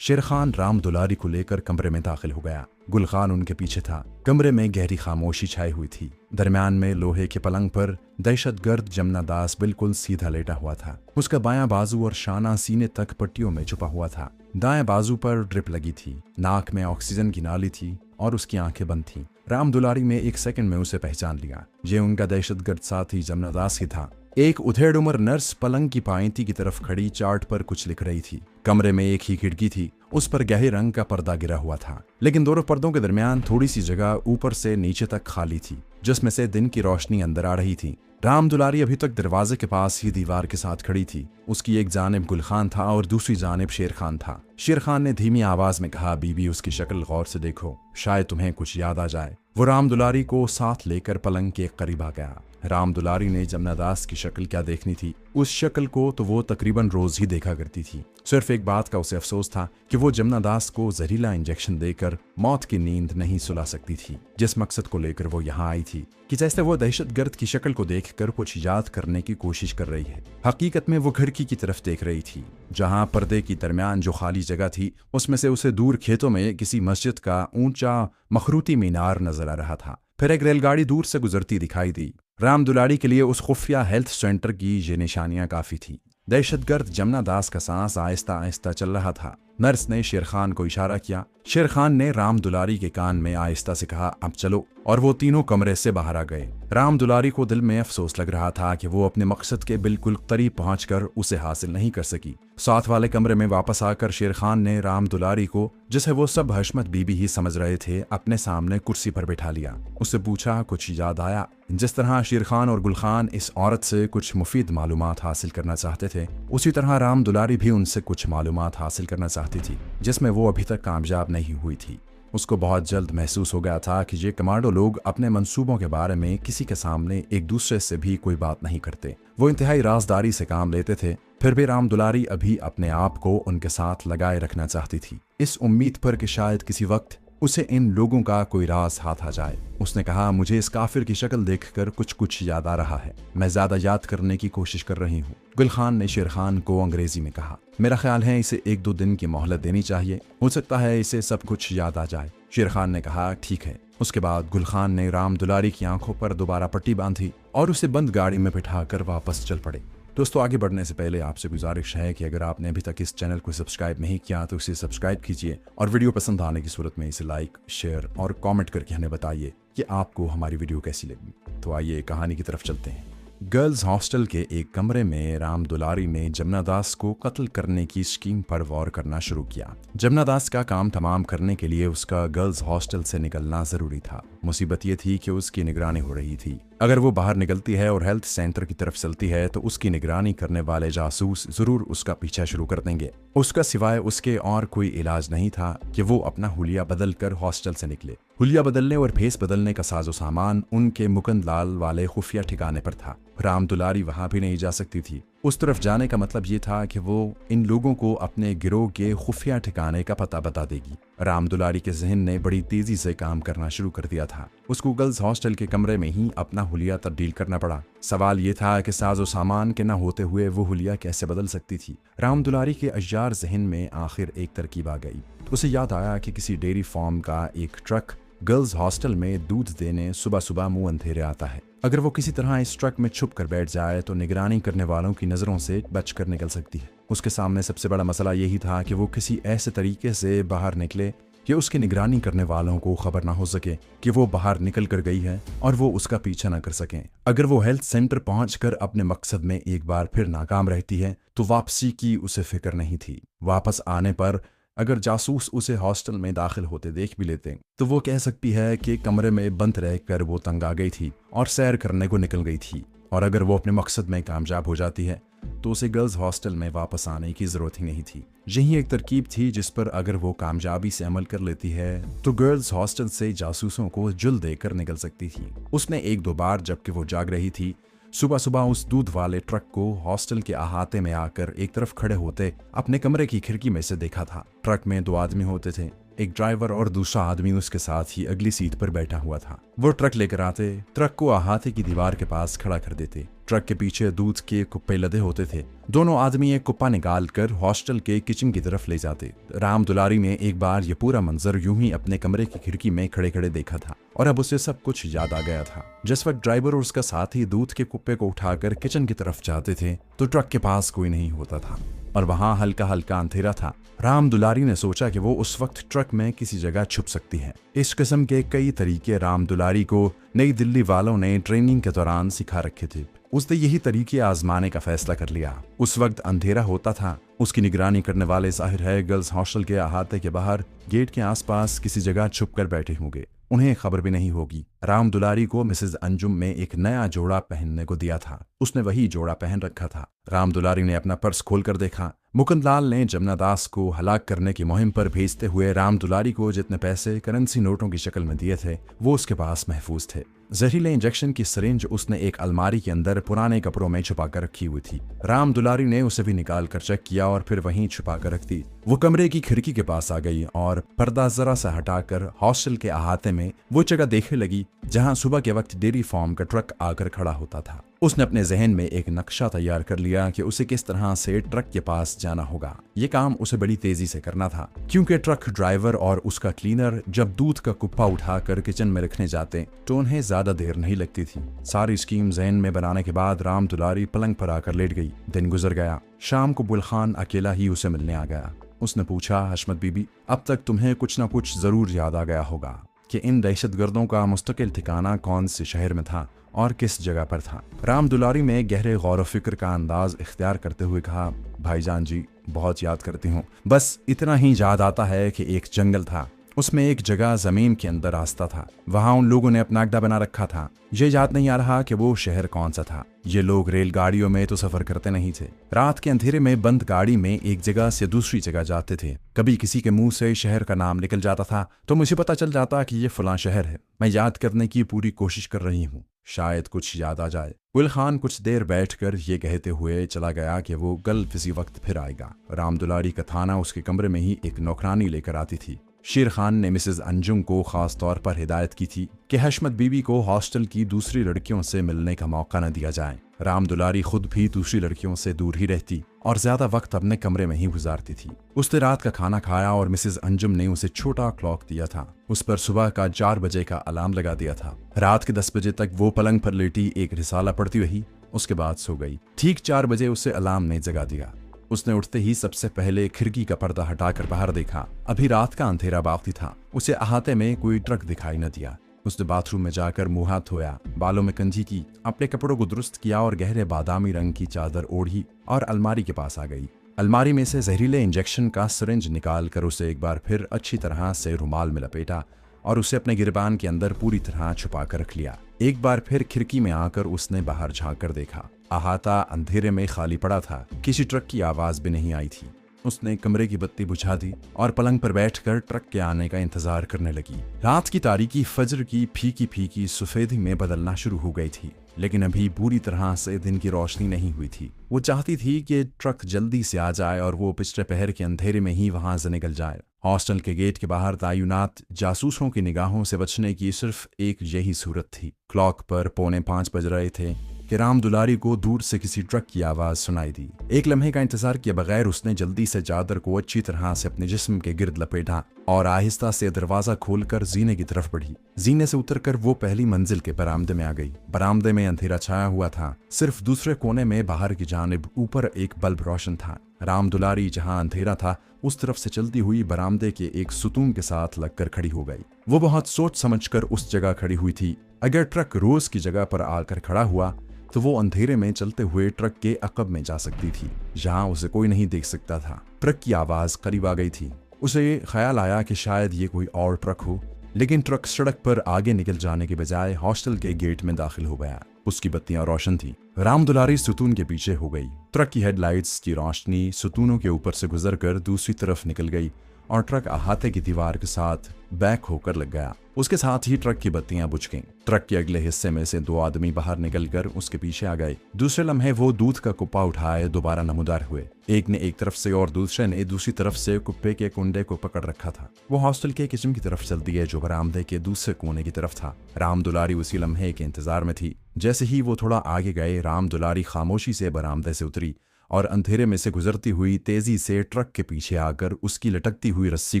शेर खान राम दुलारी को लेकर कमरे में दाखिल हो गया। गुल खान उनके पीछे था। कमरे में गहरी खामोशी छाई हुई थी। दरमियान में लोहे के पलंग पर दहशतगर्द जमुना दास बिल्कुल सीधा लेटा हुआ था। उसका बायां बाजू और शाना सीने तक पट्टियों में छुपा हुआ था। दाएं बाजू पर ड्रिप लगी थी। नाक में ऑक्सीजन की नाली थी और उसकी आंखें बंद थीं। राम दुलारी ने एक सेकंड में उसे पहचान लिया। ये उनका दहशतगर्द साथी जमुना दास ही था। एक उधेड़ उम्र नर्स पलंग की पायंती की तरफ खड़ी चार्ट पर कुछ लिख रही थी। कमरे में एक ही खिड़की थी, उस पर गहरे रंग का पर्दा गिरा हुआ था, लेकिन दोनों पर्दों के दरमियान थोड़ी सी जगह ऊपर से नीचे तक खाली थी, जिसमें से दिन की रोशनी अंदर आ रही थी। राम दुलारी अभी तक दरवाजे के पास ही दीवार के साथ खड़ी थी। उसकी एक जानिब गुल खान था और दूसरी जानिब शेर खान था। शेर खान ने धीमी आवाज में कहा, बीबी उसकी शक्ल गौर से देखो, शायद तुम्हें कुछ याद आ जाए। वो राम दुलारी को साथ लेकर पलंग के करीब आ गया। राम दुलारी ने जमुना दास की शक्ल क्या देखनी थी, उस शक्ल को तो वो तकरीबन रोज ही देखा करती थी। सिर्फ एक बात का उसे अफसोस था कि वो जमुना दास को जहरीला इंजेक्शन देकर मौत की नींद नहीं सुला सकती थी, जिस मकसद को लेकर वो यहाँ आई थी। कि जैसे वो दहशतगर्द की शक्ल को देखकर कुछ याद करने की कोशिश कर रही है। हकीकत में वो खिड़की की तरफ देख रही थी, जहाँ पर्दे की दरमियान जो खाली जगह थी, उसमें से उसे दूर खेतों में किसी मस्जिद का ऊंचा मखरूती मीनार नजर आ रहा था। फिर एक रेलगाड़ी दूर से गुजरती दिखाई दी। राम दुलारी के लिए उस खुफिया हेल्थ सेंटर की ये निशानियां काफी थी। दहशतगर्द जमुना दास का सांस आहिस्ता आहिस्ता चल रहा था। नर्स ने शेर खान को इशारा किया। शेर खान ने राम दुलारी के कान में आहिस्ता से कहा, अब चलो, और वो तीनों कमरे से बाहर आ गए। राम दुलारी को दिल में अफसोस लग रहा था कि वो अपने मकसद के बिल्कुल करीब पहुंचकर उसे हासिल नहीं कर सकी। साथ वाले कमरे में वापस आकर शेर खान ने राम दुलारी को, जिसे वो सब हशमत बीबी ही समझ रहे थे, अपने सामने कुर्सी पर बैठा लिया। उससे पूछा, कुछ याद आया? जिस तरह शेर खान और गुल खान इस औरत से कुछ मुफीद मालूमात हासिल करना चाहते थे, उसी तरह राम दुलारी भी उनसे कुछ मालूमात हासिल करना चाहती थी, जिसमें वो अभी तक कामयाब नहीं हुई थी। उसको बहुत जल्द महसूस हो गया था कि ये कमांडो लोग अपने मंसूबों के बारे में किसी के सामने एक दूसरे से भी कोई बात नहीं करते। वो इंतहाई राजदारी से काम लेते थे। फिर भी राम दुलारी अभी अपने आप को उनके साथ लगाए रखना चाहती थी, इस उम्मीद पर कि शायद किसी वक्त उसे इन लोगों का कोई राज हाथ आ जाए। उसने कहा, मुझे इस काफिर की शक्ल देखकर कुछ याद आ रहा है। मैं ज्यादा याद करने की कोशिश कर रही हूँ। गुल खान ने शेर खान को अंग्रेजी में कहा, मेरा ख्याल है इसे 1-2 दिन की मोहलत देनी चाहिए, हो सकता है इसे सब कुछ याद आ जाए। शेर खान ने कहा, ठीक है। उसके बाद गुल खान ने राम दुलारी की आंखों पर दोबारा पट्टी बांधी और उसे बंद गाड़ी में बिठाकर वापस चल पड़े। दोस्तों, आगे बढ़ने से पहले आपसे गुजारिश है कि अगर आपने अभी तक इस चैनल को सब्सक्राइब नहीं किया तो इसे सब्सक्राइब कीजिए और वीडियो पसंद आने की सूरत में इसे लाइक, शेयर और कमेंट करके हमें बताइए कि आपको हमारी वीडियो कैसी लगी। तो आइए कहानी की तरफ चलते हैं। गर्ल्स हॉस्टल के एक कमरे में राम दुलारी ने जमुना दास को कत्ल करने की स्कीम पर गौर करना शुरू किया। जमुना दास का काम तमाम करने के लिए उसका गर्ल्स हॉस्टल से निकलना जरूरी था। मुसीबत ये थी कि उसकी निगरानी हो रही थी। अगर वो बाहर निकलती है और हेल्थ सेंटर की तरफ चलती है तो उसकी निगरानी करने वाले जासूस जरूर उसका पीछा शुरू कर देंगे। उसका सिवाय उसके और कोई इलाज नहीं था कि वो अपना हुलिया बदल कर हॉस्टल से निकले। हुलिया बदलने और भेस बदलने का साजो सामान उनके मुकंदलाल वाले खुफिया ठिकाने पर था। राम दुलारी वहां भी नहीं जा सकती थी। उस तरफ जाने का मतलब ये था कि वो इन लोगों को अपने गिरोह के खुफिया ठिकाने का पता बता देगी। राम दुलारी के जहन ने बड़ी तेजी से काम करना शुरू कर दिया था। उसको गर्ल्स हॉस्टल के कमरे में ही अपना हुलिया तब्दील करना पड़ा। सवाल ये था कि साजो सामान के न होते हुए वो हुलिया कैसे बदल सकती थी। राम दुलारी के अय्यार जहन में आखिर एक तरकीब आ गई। उसे याद आया कि किसी डेयरी फार्म का एक ट्रक गर्ल्स हॉस्टल में दूध देने सुबह सुबह मुंह अंधेरे आता है। अगर वो किसी तरह इस ट्रक में छुप कर बैठ जाए तो निगरानी करने वालों की नजरों से बचकर निकल सकती है। उसके सामने सबसे बड़ा मसला यही था कि वो किसी ऐसे तरीके से बाहर निकले कि उसकी निगरानी करने वालों को खबर ना हो सके कि वो बाहर निकल कर गई है और वो उसका पीछा ना कर सकें। अगर वो हेल्थ सेंटर पहुंचकर अपने मकसद में एक बार फिर नाकाम रहती है तो वापसी की उसे फिक्र नहीं थी। वापस आने पर अगर जासूस उसे हॉस्टल में दाखिल होते देख भी लेते तो वो कह सकती है कि कमरे में बंद रहकर वो तंग आ गई थी और सैर करने को निकल गई थी। और अगर वो अपने मकसद में कामयाब हो जाती है तो उसे गर्ल्स हॉस्टल में वापस आने की जरूरत ही नहीं थी। यही एक तरकीब थी जिस पर अगर वो कामयाबी से अमल कर लेती है तो गर्ल्स हॉस्टल से जासूसों को जुल देकर निकल सकती थी। उसने 1-2 बार, जबकि वो जाग रही थी, सुबह सुबह उस दूध वाले ट्रक को हॉस्टल के अहाते में आकर एक तरफ खड़े होते अपने कमरे की खिड़की में से देखा था। ट्रक में 2 आदमी होते थे, एक ड्राइवर और दूसरा आदमी उसके साथ ही अगली सीट पर बैठा हुआ था। वो ट्रक लेकर आते, ट्रक को अहाते की दीवार के पास खड़ा कर देते ट्रक के पीछे दूध के कुप्पे लदे होते थे। दोनों आदमी एक कुप्पा निकाल कर हॉस्टल के किचन की तरफ ले जाते। राम दुलारी ने एक बार ये पूरा मंजर यूं ही अपने कमरे की खिड़की में खड़े खड़े देखा था और अब उसे सब कुछ याद आ गया था। जिस वक्त ड्राइवर और उसका साथी दूध के कुप्पे को उठाकर किचन की तरफ जाते थे तो ट्रक के पास कोई नहीं होता था और वहां हल्का हल्का अंधेरा था। राम दुलारी ने सोचा कि वो उस वक्त ट्रक में किसी जगह छुप सकती है। इस किस्म के कई तरीके राम दुलारी को नई दिल्ली वालों ने ट्रेनिंग के दौरान सिखा रखे थे। उसने यही तरीके आजमाने का फैसला कर लिया। उस वक्त अंधेरा होता था। उसकी निगरानी करने वाले जाहिर है गर्ल्स हॉस्टल के अहाते के बाहर गेट के आसपास किसी जगह छुप कर बैठे होंगे। उन्हें खबर भी नहीं होगी। राम दुलारी को मिसेज अंजुम में एक नया जोड़ा पहनने को दिया था। उसने वही जोड़ा पहन रखा था। राम दुलारी ने अपना पर्स खोलकर देखा। मुकुंदलाल ने जमुना दास को हलाक करने की मुहिम पर भेजते हुए राम दुलारी को जितने पैसे करेंसी नोटों की शक्ल में दिए थे वो उसके पास महफूज थे। जहरीले इंजेक्शन की सिरिंज उसने एक अलमारी के अंदर पुराने कपड़ों में छुपा कर रखी हुई थी। राम दुलारी ने उसे भी निकाल कर चेक किया और फिर वहीं छुपा कर रख दी। वो कमरे की खिड़की के पास आ गई और पर्दा जरा सा हटाकर हॉस्टल के अहाते में वो जगह देखने लगी जहां सुबह के वक्त डेयरी फार्म का ट्रक आकर खड़ा होता था। उसने अपने जहन में एक नक्शा तैयार कर लिया कि उसे किस तरह से ट्रक के पास जाना होगा। ये काम उसे बड़ी तेजी से करना था क्योंकि ट्रक ड्राइवर और उसका क्लीनर जब दूध का कुप्पा उठाकर किचन में रखने जाते तो उन्हें ज्यादा देर नहीं लगती थी। सारी स्कीम जहन में बनाने के बाद राम दुलारी पलंग पर आकर लेट गई। दिन गुजर गया। शाम को बुलखान अकेला ही उसे मिलने आ गया। उसने पूछा, हशमत बीबी, अब तक तुम्हें कुछ न कुछ जरूर याद आ गया होगा कि इन दहशतगर्दों का मुस्तकिल ठिकाना कौन से शहर में था और किस जगह पर था। राम दुलारी ने गहरे गौर व फिक्र का अंदाज इख्तियार करते हुए कहा, भाईजान जी, बहुत याद करती हूँ। बस इतना ही याद आता है कि एक जंगल था, उसमें एक जगह जमीन के अंदर रास्ता था, वहां उन लोगों ने अपना अड्डा बना रखा था। ये याद नहीं आ रहा कि वो शहर कौन सा था। ये लोग रेलगाड़ियों में तो सफर करते नहीं थे। रात के अंधेरे में बंद गाड़ी में एक जगह से दूसरी जगह जाते थे। कभी किसी के मुंह से शहर का नाम निकल जाता था तो मुझे पता चल जाता कि ये फलां शहर है। मैं याद करने की पूरी कोशिश कर रही हूँ, शायद कुछ याद आ जाए। गुल खान कुछ देर बैठकर ये कहते हुए चला गया कि वो कल किसी वक्त फिर आएगा। राम दुलारी का थाना उसके कमरे में ही एक नौकरानी लेकर आती थी। शेर खान ने मिसेज अंजुम को खास तौर पर हिदायत की थी कि हशमत बीबी को हॉस्टल की दूसरी लड़कियों से मिलने का मौका न दिया जाए। राम दुलारी खुद भी दूसरी लड़कियों से दूर ही रहती और ज्यादा वक्त अपने कमरे में ही गुजारती थी। उसने रात का खाना खाया और मिसेज अंजुम ने उसे छोटा क्लॉक दिया था। उस पर सुबह का 4 बजे का अलार्म लगा दिया था। रात के 10 बजे तक वो पलंग पर लेटी एक रिसाला पढ़ती रही। उसके बाद सो गई। ठीक 4 बजे उसे अलार्म ने जगा दिया। उसने उठते ही सबसे पहले खिड़की का पर्दा हटाकर बाहर देखा। अभी रात का अंधेरा बाकी था। उसे अहाते में कोई ट्रक दिखाई न दिया। उसने बाथरूम में जाकर मुंह हाथ धोया, बालों में कंघी की, अपने कपड़ों को दुरुस्त किया और गहरे बादामी रंग की चादर ओढ़ी और अलमारी के पास आ गई। अलमारी में से जहरीले इंजेक्शन का सिरिंज निकाल कर उसे एक बार फिर अच्छी तरह से रुमाल में लपेटा और उसे अपने गिरबान के अंदर पूरी तरह छुपा कर रख लिया। एक बार फिर खिड़की में आकर उसने बाहर झांक कर देखा। अहाता अंधेरे में खाली पड़ा था। किसी ट्रक की आवाज भी नहीं आई थी। उसने कमरे की बत्ती बुझा दी और पलंग पर बैठकर ट्रक के आने का इंतजार करने लगी। रात की तारीकी फजर की फीकी फीकी सफेदी में बदलना शुरू हो गई थी, लेकिन अभी पूरी तरह से दिन की रोशनी नहीं हुई थी। वो चाहती थी कि ट्रक जल्दी से आ जाए और वो पिछले पहर के अंधेरे में ही वहां से निकल जाए। हॉस्टल के गेट के बाहर तैनात जासूसों की निगाहों से बचने की सिर्फ एक यही सूरत थी। क्लॉक पर 4:45 बज रहे थे कि राम दुलारी को दूर से किसी ट्रक की आवाज सुनाई दी। एक लम्हे का इंतजार किए बगैर उसने जल्दी से चादर को अच्छी तरह से अपने जिस्म के गिर्द लपेटा और आहिस्ता से दरवाजा खोलकर जीने की तरफ बढ़ी। जीने से उतरकर वो पहली मंजिल के बरामदे में आ गई। बरामदे में अंधेरा छाया हुआ था। सिर्फ दूसरे कोने में बाहर की जानिब ऊपर एक बल्ब रोशन था। राम दुलारी जहां अंधेरा था उस तरफ से चलती हुई बरामदे के एक सुतून के साथ लगकर खड़ी हो गई। वो बहुत सोच समझकर उस जगह खड़ी हुई थी। अगर ट्रक रोज की जगह पर आकर खड़ा हुआ तो वो अंधेरे में चलते हुए ट्रक के अकब में जा सकती थी, जहां उसे कोई नहीं देख सकता था। ट्रक की आवाज करीब आ गई थी। उसे ख्याल आया कि शायद ये कोई और ट्रक हो, लेकिन ट्रक सड़क पर आगे निकल जाने के बजाय हॉस्टल के गेट में दाखिल हो गया। उसकी बत्तियां रोशन थी। राम दुलारी सुतून के पीछे हो गई। ट्रक की हेडलाइट्स की रोशनी सुतूनों के ऊपर से गुजरकर दूसरी तरफ निकल गई और ट्रक अहाते की दीवार के साथ बैक होकर लग गया। उसके साथ ही ट्रक की बत्तियां बुझ गईं। ट्रक के अगले हिस्से में से 2 आदमी बाहर निकलकर उसके पीछे आ गए। दूसरे लम्हे वो दूध का कुप्पा उठाए दोबारा नमूदार हुए। एक ने एक तरफ से और दूसरे ने दूसरी तरफ से कुप्पे के कुंडे को पकड़ रखा था। वो हॉस्टल के किचन की तरफ चल दिए जो बरामदे के दूसरे कोने की तरफ था। राम दुलारी उसी लम्हे के इंतजार में थी। जैसे ही वो थोड़ा आगे गए, राम दुलारी खामोशी से बरामदे से उतरी और अंधेरे में से गुजरती हुई तेजी से ट्रक के पीछे आकर उसकी लटकती हुई रस्सी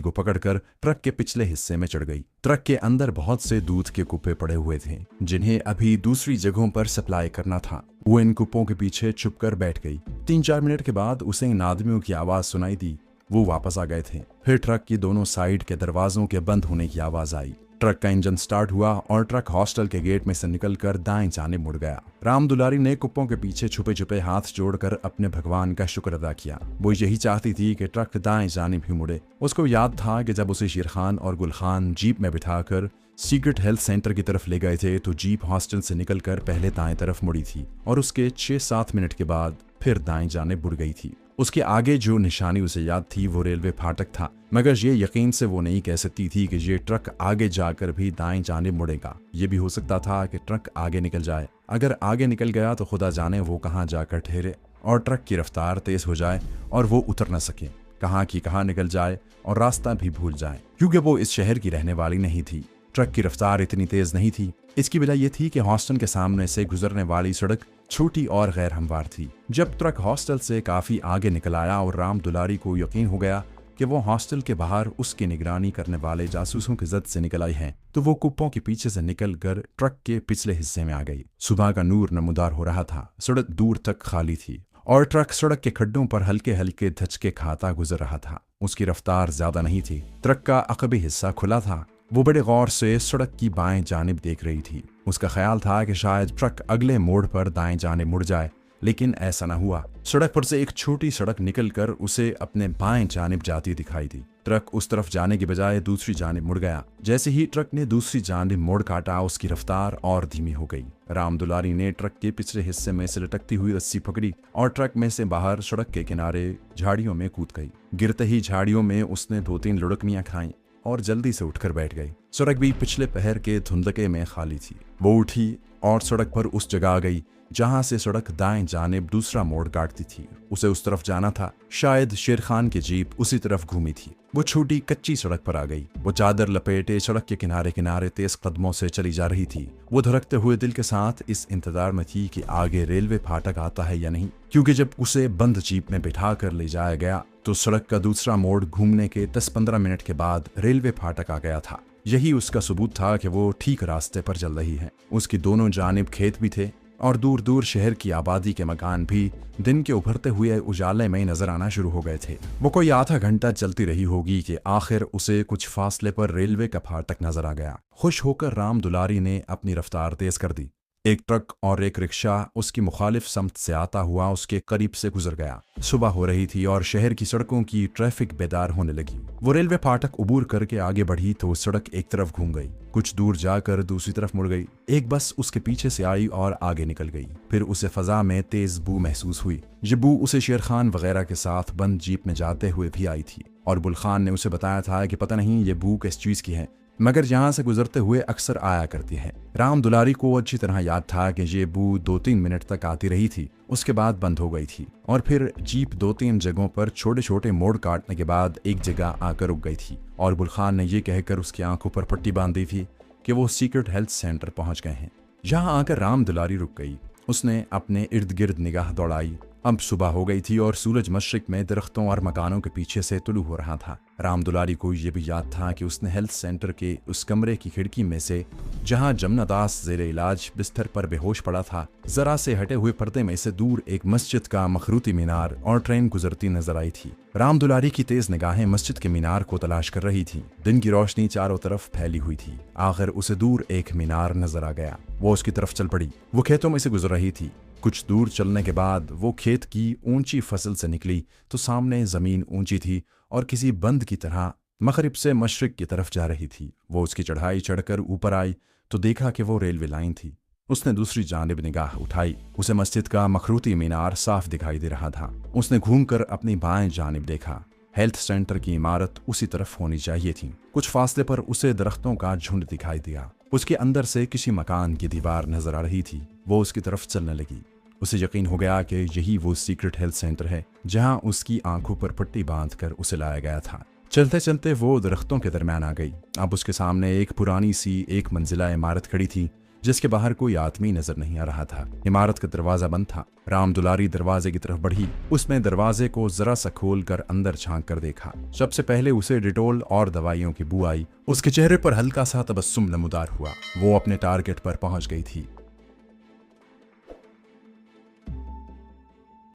को पकड़कर ट्रक के पिछले हिस्से में चढ़ गई। ट्रक के अंदर बहुत से दूध के कुप्पे पड़े हुए थे जिन्हें अभी दूसरी जगहों पर सप्लाई करना था। वो इन कुप्पों के पीछे छुपकर बैठ गई। 3-4 मिनट के बाद उसे इन आदमियों की आवाज सुनाई दी। वो वापस आ गए थे। फिर ट्रक की दोनों साइड के दरवाजों के बंद होने की आवाज आई। ट्रक का इंजन स्टार्ट हुआ और ट्रक हॉस्टल के गेट में से निकलकर दाएं जाने मुड़ गया। राम दुलारी ने कुप्पों के पीछे छुपे छुपे हाथ जोड़कर अपने भगवान का शुक्र अदा किया। वो यही चाहती थी कि ट्रक दाएं जाने भी मुड़े। उसको याद था कि जब उसे शेर खान और गुल खान जीप में बिठाकर सीक्रेट हेल्थ सेंटर की तरफ ले गए थे तो जीप हॉस्टल से निकलकर पहले दाएं तरफ मुड़ी थी और उसके 6-7 मिनट के बाद फिर दाएं जाने मुड़ गई थी। उसके आगे जो निशानी उसे याद थी वो रेलवे फाटक था, मगर ये यकीन से वो नहीं कह सकती थी कि ये ट्रक आगे जाकर भी दाएं जाने मुड़ेगा। ये भी हो सकता था कि ट्रक आगे निकल जाए। अगर आगे निकल गया तो खुदा जाने वो कहाँ जाकर ठहरे और ट्रक की रफ्तार तेज हो जाए और वो उतर न सके, कहाँ की कहाँ निकल जाए और रास्ता भी भूल जाए, क्योंकि वो इस शहर की रहने वाली नहीं थी। ट्रक की रफ्तार इतनी तेज नहीं थी। इसकी वजह यह थी कि हॉस्टल के सामने से गुजरने वाली सड़क छोटी और गैर हमवार थी। जब ट्रक हॉस्टल से काफी आगे निकल आया और राम दुलारी को यकीन हो गया कि वो हॉस्टल के बाहर उसकी निगरानी करने वाले जासूसों की जद से निकल आई हैं, तो वो कुप्पों के पीछे से निकल कर ट्रक के पिछले हिस्से में आ गई। सुबह का नूर नमूदार हो रहा था। सड़क दूर तक खाली थी और ट्रक सड़क के खड्डों पर हल्के हल्के धचके खाता गुजर रहा था। उसकी रफ्तार ज्यादा नहीं थी। ट्रक का अकबी हिस्सा खुला था। वो बड़े गौर से सड़क की बाएं जानिब देख रही थी। उसका ख्याल था कि शायद ट्रक अगले मोड़ पर दाएं जाने मुड़ जाए, लेकिन ऐसा न हुआ। सड़क पर से एक छोटी सड़क निकलकर उसे अपने बाएं जानिब जाती दिखाई दी। ट्रक उस तरफ जाने की बजाय दूसरी जानिब मुड़ गया। जैसे ही ट्रक ने दूसरी जानिब मोड़ काटा, उसकी रफ्तार और धीमी हो गई। राम दुलारी ने ट्रक के पिछले हिस्से में से लटकती हुई रस्सी पकड़ी और ट्रक में से बाहर सड़क के किनारे झाड़ियों में कूद गई। गिरते ही झाड़ियों में उसने 2-3 लुढ़कनियां खाईं और जल्दी से उठकर बैठ गई। सड़क भी पिछले पहर के धुंधके में खाली थी। वो उठी और सड़क पर उस जगह आ गई जहां से सड़क दाएं जानिब दूसरा मोड़ काटती थी। उसे उस तरफ जाना था। शायद शेर खान की जीप उसी तरफ घूमी थी। वो छोटी कच्ची सड़क पर आ गई। वो चादर लपेटे सड़क के किनारे किनारे तेज कदमों से चली जा रही थी। वो धड़कते हुए दिल के साथ इस इंतजार में थी कि आगे रेलवे फाटक आता है या नहीं, क्योंकि जब उसे बंद जीप में बिठा कर ले जाया गया तो सड़क का दूसरा मोड़ घूमने के 10-15 मिनट के बाद रेलवे फाटक आ गया था। यही उसका सबूत था कि वो ठीक रास्ते पर चल रही है। उसकी दोनों जानिब खेत भी थे और दूर दूर शहर की आबादी के मकान भी दिन के उभरते हुए उजाले में नजर आना शुरू हो गए थे। वो कोई आधा घंटा चलती रही होगी कि आखिर उसे कुछ फासले पर रेलवे का फाटक नजर आ गया। खुश होकर राम दुलारी ने अपनी रफ्तार तेज कर दी। एक ट्रक और एक रिक्शा उसकी मुखालिफ समत से आता हुआ उसके करीब से गुजर गया। सुबह हो रही थी और शहर की सड़कों की ट्रैफिक बेदार होने लगी। वो रेलवे फाटक उबूर करके आगे बढ़ी तो सड़क एक तरफ घूम गई, कुछ दूर जाकर दूसरी तरफ मुड़ गई। एक बस उसके पीछे से आई और आगे निकल गई। फिर उसे फजा में तेज बू महसूस हुई। ये बू उसे शेर खान वगैरह के साथ बंद जीप में जाते हुए भी आई थी और बुल खान ने उसे बताया था कि पता नहीं ये बू किस चीज की है, मगर यहाँ से गुजरते हुए अक्सर आया करती है। राम दुलारी को अच्छी तरह याद था कि ये बू 2-3 मिनट तक आती रही थी, उसके बाद बंद हो गई थी और फिर जीप 2-3 जगहों पर छोटे छोटे मोड़ काटने के बाद एक जगह आकर रुक गई थी और बुल खान ने यह कहकर उसकी आंखों पर पट्टी बांध दी थी कि वो सीक्रेट हेल्थ सेंटर पहुंच गए हैं। यहाँ आकर राम दुलारी रुक गई। उसने अपने इर्द गिर्द निगाह दौड़ाई। अब सुबह हो गई थी और सूरज मशरिक में दरख्तों और मकानों के पीछे से तुलू हो रहा था। राम दुलारी को यह भी याद था कि उसने हेल्थ सेंटर के उस कमरे की खिड़की में से जहां जमुना दास ज़ेरे इलाज बिस्तर पर बेहोश पड़ा था, जरा से हटे हुए पर्दे में से दूर एक मस्जिद का मखरूती मीनार और ट्रेन गुजरती नजर आई थी। राम दुलारी की तेज निगाहें मस्जिद के मीनार को तलाश कर रही थी। दिन की रोशनी चारों तरफ फैली हुई थी। आखिर उसे दूर एक मीनार नजर आ गया। वो उसकी तरफ चल पड़ी। वो खेतों में से गुजर रही थी। कुछ दूर चलने के बाद वो खेत की ऊंची फसल से निकली तो सामने जमीन ऊंची थी और किसी बंद की तरह मगरिब से मशरिक की तरफ जा रही थी। वो उसकी चढ़ाई चढ़कर ऊपर आई तो देखा कि वो रेलवे लाइन थी। उसने दूसरी जानिब निगाह उठाई। उसे मस्जिद का मखरूती मीनार साफ दिखाई दे रहा था। उसने घूमकर अपनी बाएं जानिब देखा। हेल्थ सेंटर की इमारत उसी तरफ होनी चाहिए थी। कुछ फासले पर उसे दरख्तों का झुंड दिखाई दिया। उसके अंदर से किसी मकान की दीवार नजर आ रही थी। वो उसकी तरफ चलने लगी। उसे यकीन हो गया कि यही वो सीक्रेट हेल्थ सेंटर है जहां उसकी आंखों पर पट्टी बांधकर उसे लाया गया था। चलते चलते वो दरख्तों के दरमियान आ गई। अब उसके सामने एक पुरानी सी एक मंजिला इमारत खड़ी थी जिसके बाहर कोई आदमी नजर नहीं आ रहा था। इमारत का दरवाजा बंद था। राम दुलारी दरवाजे की तरफ बढ़ी। उसने दरवाजे को जरा सा खोल कर अंदर झांक कर देखा। सबसे पहले उसे डिटोल और दवाइयों की बू आई। उसके चेहरे पर हल्का सा तबस्सुम नमूदार हुआ। वो अपने टारगेट पर पहुंच गई थी।